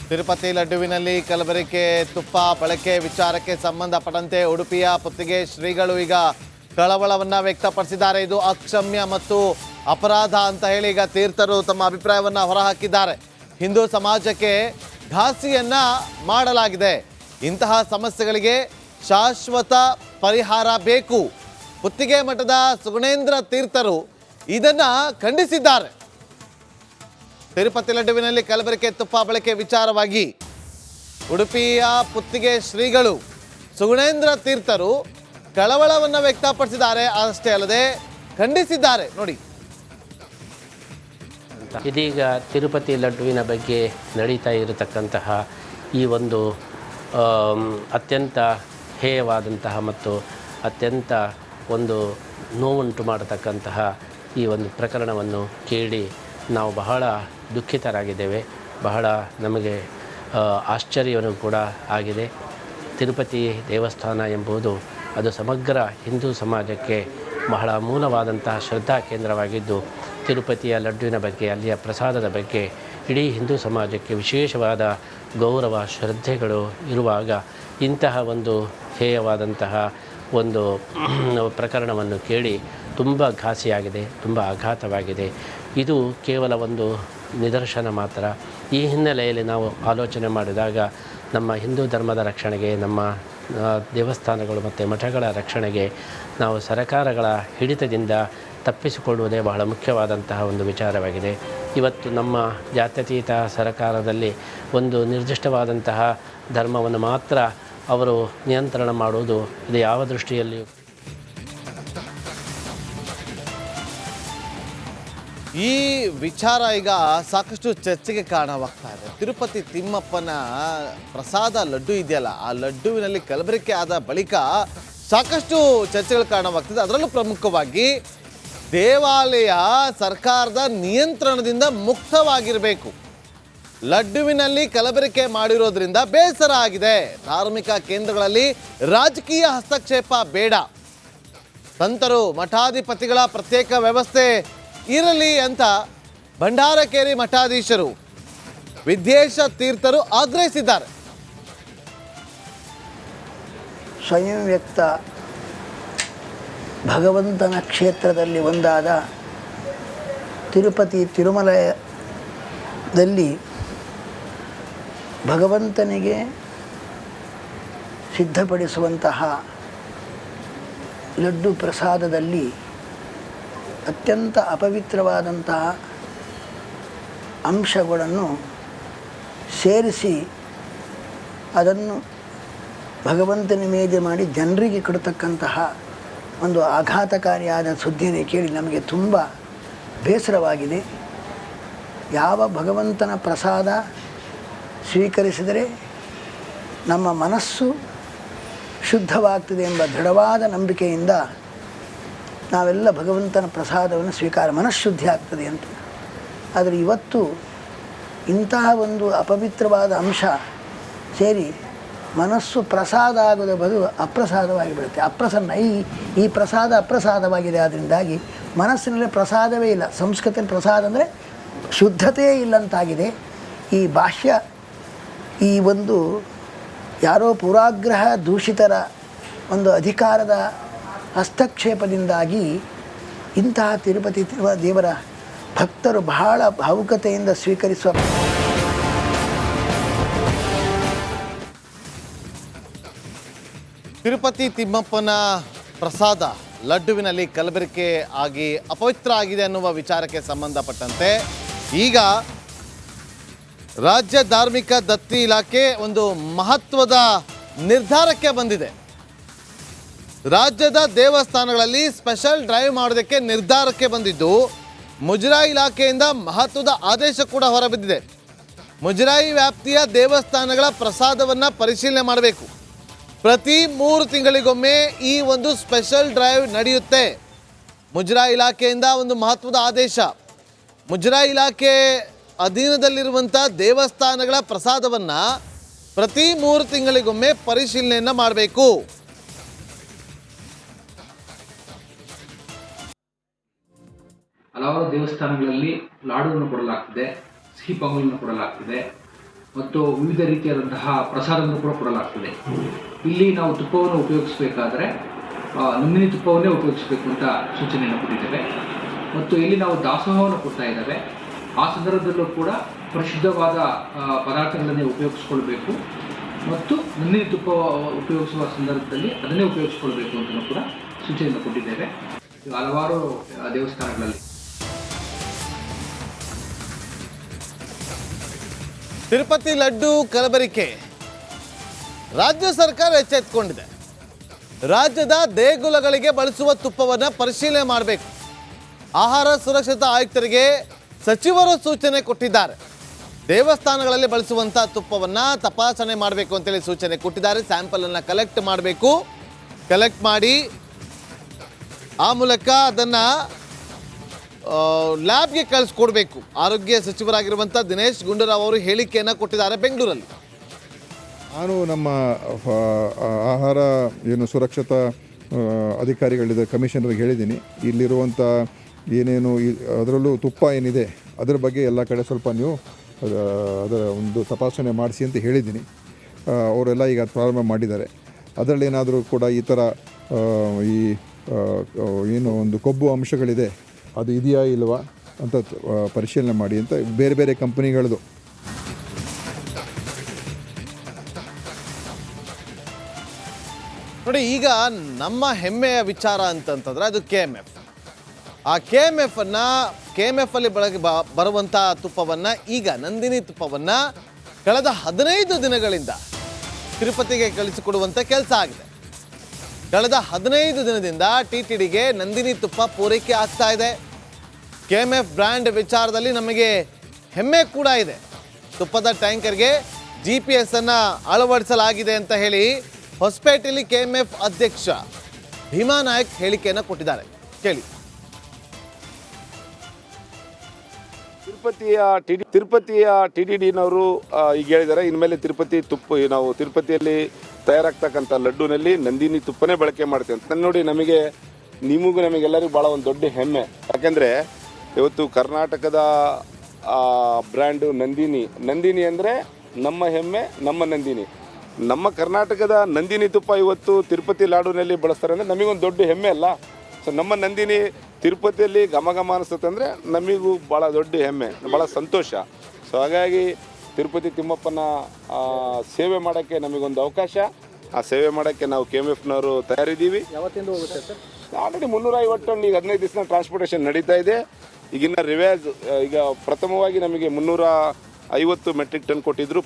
ತಿರುಪತಿ ಲಡ್ಡುವಿನಲ್ಲಿ ಕಲಬೆರಕೆ ತುಪ್ಪ ಬಳಕೆ ವಿಚಾರಕ್ಕೆ ಸಂಬಂಧಪಟ್ಟಂತೆ ಉಡುಪಿಯ ಪುತ್ತಿಗೆ ಶ್ರೀಗಳು ಈಗ ಕಳವಳವನ್ನ ವ್ಯಕ್ತಪಡಿಸಿದ್ದಾರೆ. ಇದು ಅಕ್ಷಮ್ಯ ಮತ್ತು ಅಪರಾಧ ಅಂತ ಹೇಳಿ ಈಗ ತೀರ್ಥರು ತಮ್ಮ ಅಭಿಪ್ರಾಯವನ್ನ ಹೊರಹಾಕಿದ್ದಾರೆ. ಹಿಂದೂ ಸಮಾಜಕ್ಕೆ ಘಾಸಿಯನ್ನ ಮಾಡಲಾಗಿದೆ. ಇಂತಹ ಸಮಸ್ಯೆಗಳಿಗೆ ಶಾಶ್ವತ ಪರಿಹಾರ ಬೇಕು. ಪುತ್ತಿಗೆ ಮಠದ ಸುಗುಣೇಂದ್ರ ತೀರ್ಥರು ಇದನ್ನ ಖಂಡಿಸಿದ್ದಾರೆ. ತಿರುಪತಿ ಲಡ್ಡುವಿನಲ್ಲಿ ಕಲಬೆರಕೆ ತುಪ್ಪ ಬಳಕೆ ವಿಚಾರವಾಗಿ ಉಡುಪಿಯ ಪುತ್ತಿಗೆ ಶ್ರೀಗಳು ಸುಗುಣೇಂದ್ರ ತೀರ್ಥರು ಕಳವಳವನ್ನು ವ್ಯಕ್ತಪಡಿಸಿದ್ದಾರೆ. ಅಷ್ಟೇ ಅಲ್ಲದೆ ಖಂಡಿಸಿದ್ದಾರೆ. ನೋಡಿ, ಇದೀಗ ತಿರುಪತಿ ಲಡ್ಡುವಿನ ಬಗ್ಗೆ ನಡೀತಾ ಇರತಕ್ಕಂತಹ ಈ ಒಂದು ಅತ್ಯಂತ ಹೇಯವಾದಂತಹ ಮತ್ತು ಅತ್ಯಂತ ಒಂದು ನೋವುಂಟು ಮಾಡತಕ್ಕಂತಹ ಈ ಒಂದು ಪ್ರಕರಣವನ್ನು ಕೇಳಿ ನಾವು ಬಹಳ ದುಃಖಿತರಾಗಿದ್ದೇವೆ. ಬಹಳ ನಮಗೆ ಆಶ್ಚರ್ಯವೂ ಕೂಡ ಆಗಿದೆ. ತಿರುಪತಿ ದೇವಸ್ಥಾನ ಎಂಬುದು ಅದು ಸಮಗ್ರ ಹಿಂದೂ ಸಮಾಜಕ್ಕೆ ಬಹಳ ಮೂಲವಾದಂತಹ ಶ್ರದ್ಧಾ ಕೇಂದ್ರವಾಗಿದ್ದು, ತಿರುಪತಿಯ ಲಡ್ಡುವಿನ ಬಗ್ಗೆ, ಅಲ್ಲಿಯ ಪ್ರಸಾದದ ಬಗ್ಗೆ ಇಡೀ ಹಿಂದೂ ಸಮಾಜಕ್ಕೆ ವಿಶೇಷವಾದ ಗೌರವ ಶ್ರದ್ಧೆಗಳು ಇರುವಾಗ ಇಂತಹ ಒಂದು ಹೇಯವಾದಂತಹ ಒಂದು ಪ್ರಕರಣವನ್ನು ಕೇಳಿ ತುಂಬ ಘಾಸಿಯಾಗಿದೆ, ತುಂಬ ಆಘಾತವಾಗಿದೆ. ಇದು ಕೇವಲ ಒಂದು ನಿದರ್ಶನ ಮಾತ್ರ. ಈ ಹಿನ್ನೆಲೆಯಲ್ಲಿ ನಾವು ಆಲೋಚನೆ ಮಾಡಿದಾಗ ನಮ್ಮ ಹಿಂದೂ ಧರ್ಮದ ರಕ್ಷಣೆಗೆ, ನಮ್ಮ ದೇವಸ್ಥಾನಗಳು ಮತ್ತು ಮಠಗಳ ರಕ್ಷಣೆಗೆ ನಾವು ಸರಕಾರಗಳ ಹಿಡಿತದಿಂದ ತಪ್ಪಿಸಿಕೊಳ್ಳುವುದೇ ಬಹಳ ಮುಖ್ಯವಾದಂತಹ ಒಂದು ವಿಚಾರವಾಗಿದೆ. ಇವತ್ತು ನಮ್ಮ ಜಾತ್ಯತೀತ ಸರಕಾರದಲ್ಲಿ ಒಂದು ನಿರ್ದಿಷ್ಟವಾದಂತಹ ಧರ್ಮವನ್ನು ಮಾತ್ರ ಅವರು ನಿಯಂತ್ರಣ ಮಾಡುವುದು ಇದು ಯಾವ ದೃಷ್ಟಿಯಲ್ಲಿಯೂ ಈ ವಿಚಾರ ಈಗ ಸಾಕಷ್ಟು ಚರ್ಚೆಗೆ ಕಾರಣವಾಗ್ತಾ ಇದೆ. ತಿರುಪತಿ ತಿಮ್ಮಪ್ಪನ ಪ್ರಸಾದ ಲಡ್ಡು ಇದೆಯಲ್ಲ, ಆ ಲಡ್ಡುವಿನಲ್ಲಿ ಕಲಬೆರಕೆ ಆದ ಬಳಿಕ ಸಾಕಷ್ಟು ಚರ್ಚೆಗಳು ಕಾರಣವಾಗ್ತಿದೆ. ಅದರಲ್ಲೂ ಪ್ರಮುಖವಾಗಿ ದೇವಾಲಯ ಸರ್ಕಾರದ ನಿಯಂತ್ರಣದಿಂದ ಮುಕ್ತವಾಗಿರಬೇಕು. ಲಡ್ಡುವಿನಲ್ಲಿ ಕಲಬೆರಕೆ ಮಾಡಿರೋದ್ರಿಂದ ಬೇಸರ ಆಗಿದೆ. ಧಾರ್ಮಿಕ ಕೇಂದ್ರಗಳಲ್ಲಿ ರಾಜಕೀಯ ಹಸ್ತಕ್ಷೇಪ ಬೇಡ. ಸಂತರು ಮಠಾಧಿಪತಿಗಳ ಪ್ರತ್ಯೇಕ ವ್ಯವಸ್ಥೆ ಇರಲಿ ಅಂತ ಭಂಡಾರಕೇರಿ ಮಠಾಧೀಶರು ವಿದ್ಯೇಶ ತೀರ್ಥರು ಆಗ್ರಹಿಸಿದ್ದಾರೆ. ಸ್ವಯಂ ವ್ಯಕ್ತ ಭಗವಂತನ ಕ್ಷೇತ್ರದಲ್ಲಿ ಒಂದಾದ ತಿರುಪತಿ ತಿರುಮಲದಲ್ಲಿ ಭಗವಂತನಿಗೆ ಸಿದ್ಧಪಡಿಸುವಂತಹ ಲಡ್ಡು ಪ್ರಸಾದದಲ್ಲಿ ಅತ್ಯಂತ ಅಪವಿತ್ರವಾದಂತಹ ಅಂಶಗಳನ್ನು ಸೇರಿಸಿ ಅದನ್ನು ಭಗವಂತನ ಮೇಲೆ ಮಾಡಿ ಜನರಿಗೆ ಕೊಡತಕ್ಕಂತಹ ಒಂದು ಆಘಾತಕಾರಿಯಾದ ಸುದ್ದಿಯನ್ನು ಕೇಳಿ ನಮಗೆ ತುಂಬ ಬೇಸರವಾಗಿದೆ. ಯಾವ ಭಗವಂತನ ಪ್ರಸಾದ ಸ್ವೀಕರಿಸಿದರೆ ನಮ್ಮ ಮನಸ್ಸು ಶುದ್ಧವಾಗ್ತದೆ ಎಂಬ ದೃಢವಾದ ನಂಬಿಕೆಯಿಂದ ನಾವೆಲ್ಲ ಭಗವಂತನ ಪ್ರಸಾದವನ್ನು ಮನಃಶುದ್ಧಿ ಆಗ್ತದೆ ಅಂತ. ಆದರೆ ಇವತ್ತು ಇಂತಹ ಒಂದು ಅಪವಿತ್ರವಾದ ಅಂಶ ಸೇರಿ ಮನಸ್ಸು ಪ್ರಸಾದ ಆಗೋದ ಬದಲು ಅಪ್ರಸಾದವಾಗಿ ಬಿಡುತ್ತೆ. ಈ ಪ್ರಸಾದ ಅಪ್ರಸಾದವಾಗಿದೆ. ಅದರಿಂದಾಗಿ ಮನಸ್ಸಿನಲ್ಲಿ ಪ್ರಸಾದವೇ ಇಲ್ಲ. ಸಂಸ್ಕೃತದಲ್ಲಿ ಪ್ರಸಾದ ಅಂದರೆ ಶುದ್ಧತೆಯೇ ಇಲ್ಲಂತಾಗಿದೆ. ಈ ಬಾಹ್ಯ ಈ ಒಂದು ಯಾರೋ ಪುರಾಗ್ರಹ ದೂಷಿತರ ಒಂದು ಅಧಿಕಾರದ ಹಸ್ತಕ್ಷೇಪದಿಂದಾಗಿ ಇಂತಹ ತಿರುಪತಿ ದೇವರ ಭಕ್ತರು ಬಹಳ ಭಾವುಕತೆಯಿಂದ ಸ್ವೀಕರಿಸುವ ತಿರುಪತಿ ತಿಮ್ಮಪ್ಪನ ಪ್ರಸಾದ ಲಡ್ಡುವಿನಲ್ಲಿ ಕಲಬೆರಕೆ ಆಗಿ ಅಪವಿತ್ರ ಆಗಿದೆ ಅನ್ನುವ ವಿಚಾರಕ್ಕೆ ಸಂಬಂಧಪಟ್ಟಂತೆ ಈಗ ರಾಜ್ಯ ಧಾರ್ಮಿಕ ದತ್ತಿ ಇಲಾಖೆ ಒಂದು ಮಹತ್ವದ ನಿರ್ಧಾರಕ್ಕೆ ಬಂದಿದೆ. ರಾಜ್ಯದ ದೇವಸ್ಥಾನಗಳಲ್ಲಿ ಸ್ಪೆಷಲ್ ಡ್ರೈವ್ ಮಾಡೋದಕ್ಕೆ ನಿರ್ಧಾರಕ್ಕೆ ಬಂದಿದ್ದು, ಮುಜರಾಯಿ ಇಲಾಖೆಯಿಂದ ಮಹತ್ವದ ಆದೇಶ ಕೂಡ ಹೊರಬಿದ್ದಿದೆ. ಮುಜರಾಯಿ ವ್ಯಾಪ್ತಿಯ ದೇವಸ್ಥಾನಗಳ ಪ್ರಸಾದವನ್ನು ಪರಿಶೀಲನೆ ಮಾಡಬೇಕು. ಪ್ರತಿ 3 ತಿಂಗಳಿಗೊಮ್ಮೆ ಈ ಒಂದು ಸ್ಪೆಷಲ್ ಡ್ರೈವ್ ನಡೆಯುತ್ತೆ. ಮುಜರಾಯಿ ಇಲಾಖೆಯಿಂದ ಒಂದು ಮಹತ್ವದ ಆದೇಶ. ಮುಜರಾಯಿ ಇಲಾಖೆ ಅಧೀನದಲ್ಲಿರುವಂಥ ದೇವಸ್ಥಾನಗಳ ಪ್ರಸಾದವನ್ನು ಪ್ರತಿ 3 ತಿಂಗಳಿಗೊಮ್ಮೆ ಪರಿಶೀಲನೆಯನ್ನು ಮಾಡಬೇಕು. ಹಲವಾರು ದೇವಸ್ಥಾನಗಳಲ್ಲಿ ಲಾಡುವನ್ನು ಕೊಡಲಾಗ್ತಿದೆ, ಸಿಹಿ ಪೊಂಗಲನ್ನು ಕೊಡಲಾಗ್ತಿದೆ. ಮತ್ತು ವಿವಿಧ ರೀತಿಯಾದಂತಹ ಪ್ರಸಾದವನ್ನು ಕೂಡ ಕೊಡಲಾಗ್ತದೆ. ಇಲ್ಲಿ ನಾವು ತುಪ್ಪವನ್ನು ಉಪಯೋಗಿಸಬೇಕಾದ್ರೆ ನಂದಿನಿ ತುಪ್ಪವನ್ನೇ ಉಪಯೋಗಿಸಬೇಕು ಅಂತ ಸೂಚನೆಯನ್ನು ಕೊಟ್ಟಿದ್ದೇವೆ. ಮತ್ತು ಇಲ್ಲಿ ನಾವು ದಾಸೋಹವನ್ನು ಕೊಡ್ತಾ ಇದ್ದೇವೆ. ಆ ಸಂದರ್ಭದಲ್ಲೂ ಕೂಡ ಪರಿಶುದ್ಧವಾದ ಪದಾರ್ಥಗಳನ್ನೇ ಉಪಯೋಗಿಸ್ಕೊಳ್ಬೇಕು ಮತ್ತು ನಂದಿನಿ ತುಪ್ಪ ಉಪಯೋಗಿಸುವ ಸಂದರ್ಭದಲ್ಲಿ ಅದನ್ನೇ ಉಪಯೋಗಿಸ್ಕೊಳ್ಬೇಕು ಅಂತಲೂ ಕೂಡ ಸೂಚನೆಯನ್ನು ಕೊಟ್ಟಿದ್ದೇವೆ. ಹಲವಾರು ದೇವಸ್ಥಾನಗಳಲ್ಲಿ ತಿರುಪತಿ ಲಡ್ಡು ಕಲಬೆರಕೆ ರಾಜ್ಯ ಸರ್ಕಾರ ಎಚ್ಚೆತ್ತುಕೊಂಡಿದೆ. ರಾಜ್ಯದ ದೇಗುಲಗಳಿಗೆ ಬಳಸುವ ತುಪ್ಪವನ್ನು ಪರಿಶೀಲನೆ ಮಾಡಬೇಕು. ಆಹಾರ ಸುರಕ್ಷತಾ ಆಯುಕ್ತರಿಗೆ ಸಚಿವರು ಸೂಚನೆ ಕೊಟ್ಟಿದ್ದಾರೆ. ದೇವಸ್ಥಾನಗಳಲ್ಲಿ ಬಳಸುವಂಥ ತುಪ್ಪವನ್ನು ತಪಾಸಣೆ ಮಾಡಬೇಕು ಅಂತೇಳಿ ಸೂಚನೆ ಕೊಟ್ಟಿದ್ದಾರೆ. ಸ್ಯಾಂಪಲನ್ನು ಕಲೆಕ್ಟ್ ಮಾಡಬೇಕು. ಕಲೆಕ್ಟ್ ಮಾಡಿ ಆ ಮೂಲಕ ಅದನ್ನು ಲ್ಯಾಬ್ಗೆ ಕಳಿಸ್ಕೊಡ್ಬೇಕು. ಆರೋಗ್ಯ ಸಚಿವರಾಗಿರುವಂಥ ದಿನೇಶ್ ಗುಂಡೂರಾವ್ ಅವರು ಹೇಳಿಕೆಯನ್ನು ಕೊಟ್ಟಿದ್ದಾರೆ ಬೆಂಗಳೂರಲ್ಲಿ. ನಾನು ನಮ್ಮ ಆಹಾರ ಸುರಕ್ಷತಾ ಅಧಿಕಾರಿಗಳಿದೆ ಕಮಿಷನರ್ಗೆ ಹೇಳಿದ್ದೀನಿ, ಇಲ್ಲಿರುವಂಥ ಏನೇನು ಅದರಲ್ಲೂ ತುಪ್ಪ ಏನಿದೆ ಅದರ ಬಗ್ಗೆ ಎಲ್ಲ ಕಡೆ ಸ್ವಲ್ಪ ನೀವು ಅದರ ಒಂದು ತಪಾಸಣೆ ಮಾಡಿಸಿ ಅಂತ ಹೇಳಿದ್ದೀನಿ. ಅವರೆಲ್ಲ ಈಗ ಪ್ರಾರಂಭ ಮಾಡಿದ್ದಾರೆ. ಅದರಲ್ಲಿ ಏನಾದರೂ ಕೂಡ ಈ ಥರ ಏನು ಒಂದು ಕೊಬ್ಬು ಅಂಶಗಳಿದೆ ಅದು ಇದೆಯಾ ಇಲ್ವಾ ಅಂತ ಪರಿಶೀಲನೆ ಮಾಡಿ ಅಂತ ಬೇರೆ ಬೇರೆ ಕಂಪನಿಗಳದು. ನೋಡಿ, ಈಗ ನಮ್ಮ ಹೆಮ್ಮೆಯ ವಿಚಾರ ಅಂತಂತಂದ್ರೆ ಅದು KMF. ಆ KMF ಅಲ್ಲಿ ಬರುವಂಥ ತುಪ್ಪವನ್ನು, ಈಗ ನಂದಿನಿ ತುಪ್ಪವನ್ನು ಕಳೆದ 15 ದಿನಗಳಿಂದ ತಿರುಪತಿಗೆ ಕಳಿಸಿಕೊಡುವಂಥ ಕೆಲಸ ಆಗಿದೆ. ಕಳೆದ 15 ದಿನದಿಂದ TTDಗೆ ನಂದಿನಿ ತುಪ್ಪ ಪೂರೈಕೆ ಆಗ್ತಾ ಇದೆ. KMF ಬ್ರ್ಯಾಂಡ್ ವಿಚಾರದಲ್ಲಿ ನಮಗೆ ಹೆಮ್ಮೆ ಕೂಡ ಇದೆ. ತುಪ್ಪದ ಟ್ಯಾಂಕರ್ಗೆ GPS ಅನ್ನು ಅಳವಡಿಸಲಾಗಿದೆ ಅಂತ ಹೇಳಿ ಹೊಸಪೇಟೆಯಲ್ಲಿ KMF ಅಧ್ಯಕ್ಷ ಭೀಮಾ ನಾಯಕ್ ಹೇಳಿಕೆಯನ್ನು ಕೊಟ್ಟಿದ್ದಾರೆ. ಕೇಳಿ. ತಿರುಪತಿಯ TTDನವರು ಈಗ ಹೇಳಿದ್ದಾರೆ, ಇನ್ಮೇಲೆ ತಿರುಪತಿ ತುಪ್ಪ ನಾವು ತಿರುಪತಿಯಲ್ಲಿ ತಯಾರಾಗ್ತಕ್ಕಂಥ ಲಡ್ಡುನಲ್ಲಿ ನಂದಿನಿ ತುಪ್ಪನೇ ಬಳಕೆ ಮಾಡ್ತೀವಿ ಅಂತ ನೋಡಿ. ನಮಗೆಲ್ಲರಿಗೂ ಭಾಳ ಒಂದು ದೊಡ್ಡ ಹೆಮ್ಮೆ. ಯಾಕೆಂದರೆ ಇವತ್ತು ಕರ್ನಾಟಕದ ಬ್ರ್ಯಾಂಡು ನಂದಿನಿ ಅಂದರೆ ನಮ್ಮ ಹೆಮ್ಮೆ, ನಮ್ಮ ನಂದಿನಿ. ನಮ್ಮ ಕರ್ನಾಟಕದ ನಂದಿನಿ ತುಪ್ಪ ಇವತ್ತು ತಿರುಪತಿ ಲಾಡುನಲ್ಲಿ ಬಳಸ್ತಾರೆ ಅಂದರೆ ನಮಗೊಂದು ದೊಡ್ಡ ಹೆಮ್ಮೆ ಅಲ್ಲ. ಸೊ ನಮ್ಮ ನಂದಿನಿ ತಿರುಪತಿಯಲ್ಲಿ ಘಮ ಅನಿಸುತ್ತೆ ಅಂದರೆ ನಮಗೂ ಭಾಳ ದೊಡ್ಡ ಹೆಮ್ಮೆ, ಭಾಳ ಸಂತೋಷ. ಸೊ ಹಾಗಾಗಿ ತಿರುಪತಿ ತಿಮ್ಮಪ್ಪನ ಸೇವೆ ಮಾಡೋಕ್ಕೆ ನಮಗೊಂದು ಅವಕಾಶ. ಆ ಸೇವೆ ಮಾಡೋಕ್ಕೆ ನಾವು KMFನವರು ತಯಾರಿದ್ದೀವಿ. ಯಾವತ್ತಿಂದ ಹೋಗುತ್ತೆ ಸರ್? ಆಲ್ರೆಡಿ 350 ಟನ್ ಈಗ 15 ದಿವಸ ಟ್ರಾನ್ಸ್ಪೋರ್ಟೇಷನ್ ನಡೀತಾ ಇದೆ. ಈಗಿನ ರಿವ್ಯಾಜ್ ಈಗ ಪ್ರಥಮವಾಗಿ ನಮಗೆ 350 ಮೆಟ್ರಿಕ್ ಟನ್ ಕೊಟ್ಟಿದ್ರು.